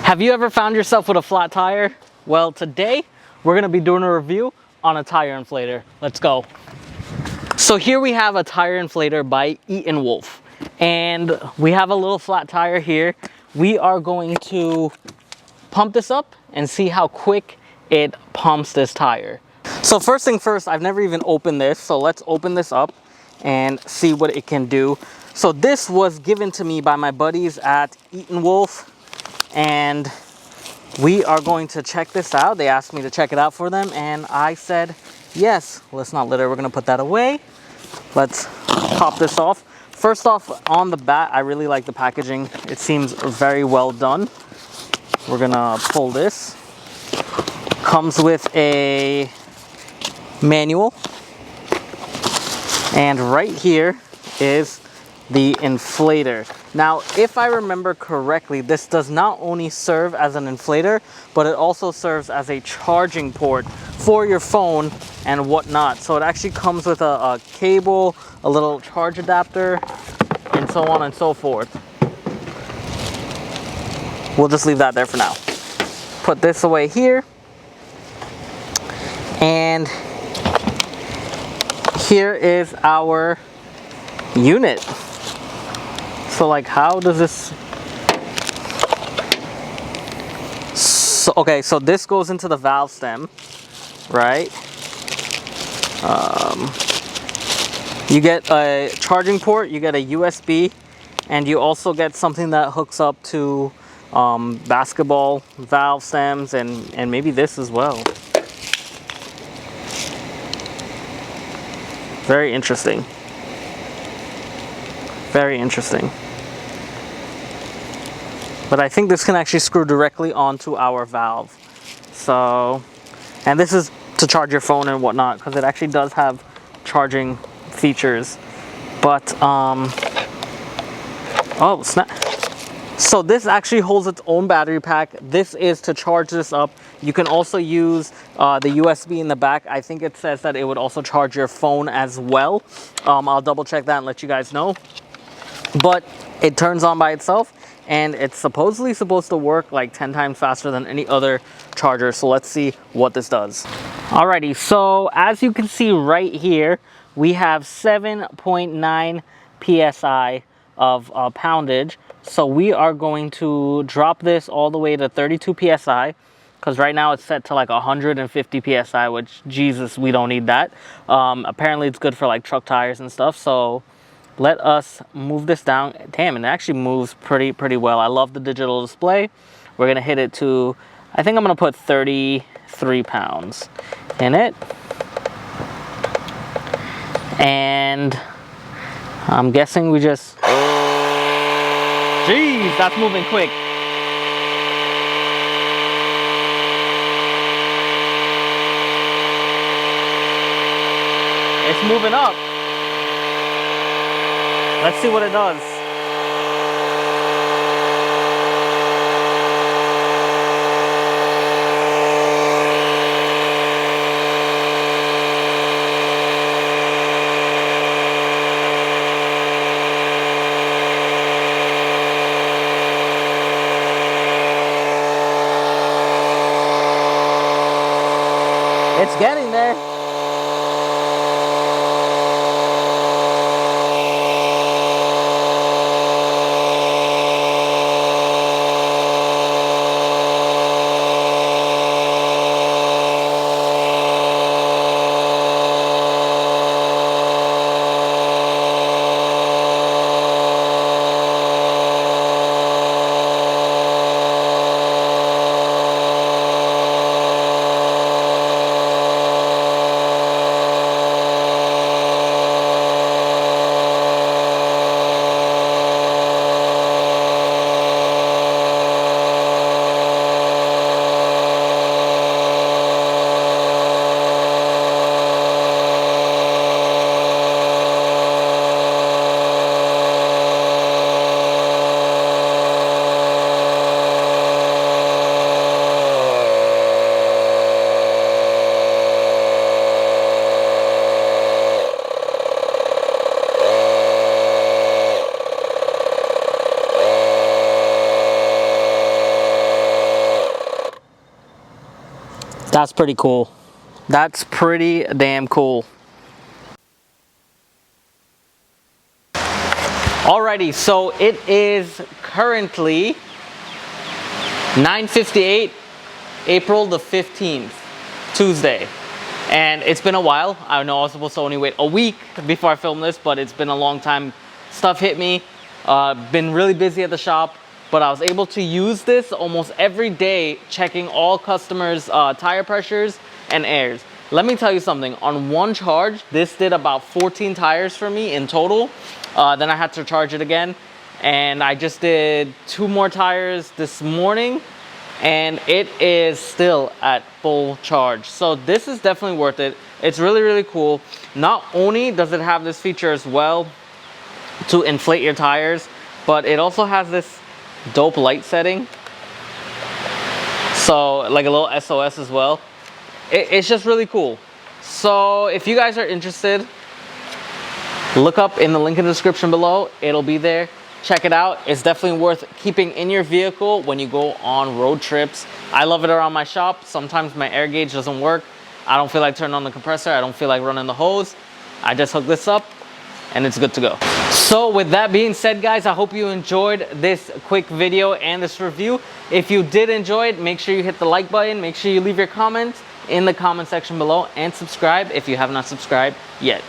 Have you ever found yourself with a flat tire? Well, today we're gonna be doing a review on a tire inflator. Let's go. So here we have a tire inflator by Etenwolf, and we have a little flat tire here. We are going to pump this up and see how quick it pumps this tire. So first thing first, I've never even opened this, so let's open this up and see what it can do. So this was given to me by my buddies at Etenwolf, and we are going to check this out. They asked me to check it out for them, and I said yes. Let's not litter, we're gonna put that away. Let's pop this off. First off, on the bat, I really like the packaging. It seems very well done. We're gonna pull this. Comes with a manual, and right here is the inflator. Now, if I remember correctly, this does not only serve as an inflator, but it also serves as a charging port for your phone and whatnot. So it actually comes with a cable, a little charge adapter, and so on and so forth. We'll just leave that there for now. Put this away here. And here is our unit. So like, how does this... So, okay, so this goes into the valve stem, right? You get a charging port, you get a USB, and you also get something that hooks up to basketball valve stems and maybe this as well. Very interesting. Very interesting. But I think this can actually screw directly onto our valve. So, and this is to charge your phone and whatnot, because it actually does have charging features. But, oh snap. So this actually holds its own battery pack. This is to charge this up. You can also use the USB in the back. I think it says that it would also charge your phone as well. I'll double check that and let you guys know. But it turns on by itself, and it's supposedly supposed to work like 10 times faster than any other charger. So let's see what this does. Alrighty, so as you can see right here, we have 7.9 PSI of poundage. So we are going to drop this all the way to 32 PSI, because right now it's set to like 150 PSI, which, Jesus, we don't need that. Apparently it's good for like truck tires and stuff. So let us move this down. Damn, it actually moves pretty well. I love the digital display. We're gonna hit it to, I think I'm gonna put 33 pounds in it. And I'm guessing we just, jeez, that's moving quick. It's moving up. Let's see what it does. It's getting there. That's pretty cool. That's pretty damn cool. Alrighty, so it is currently 9:58, April the 15th, Tuesday. And it's been a while. I know I was supposed to only wait a week before I film this, but it's been a long time. Stuff hit me. Been really busy at the shop, but I was able to use this almost every day, checking all customers' tire pressures and airs. Let me tell you something. On one charge, this did about 14 tires for me in total. Then I had to charge it again, and I just did 2 more tires this morning, and it is still at full charge. So this is definitely worth it. It's really, really cool. Not only does it have this feature as well to inflate your tires, but it also has this dope light setting. So like a little SOS as well. It's just really cool. So if you guys are interested, look up in the link in the description below. It'll be there. Check it out. It's definitely worth keeping in your vehicle when you go on road trips. I love it around my shop. Sometimes my air gauge doesn't work. I don't feel like turning on the compressor. I don't feel like running the hose. I just hook this up and it's good to go. So with that being said, guys, I hope you enjoyed this quick video and this review. If you did enjoy it, make sure you hit the like button. Make sure you leave your comments in the comment section below and subscribe if you have not subscribed yet.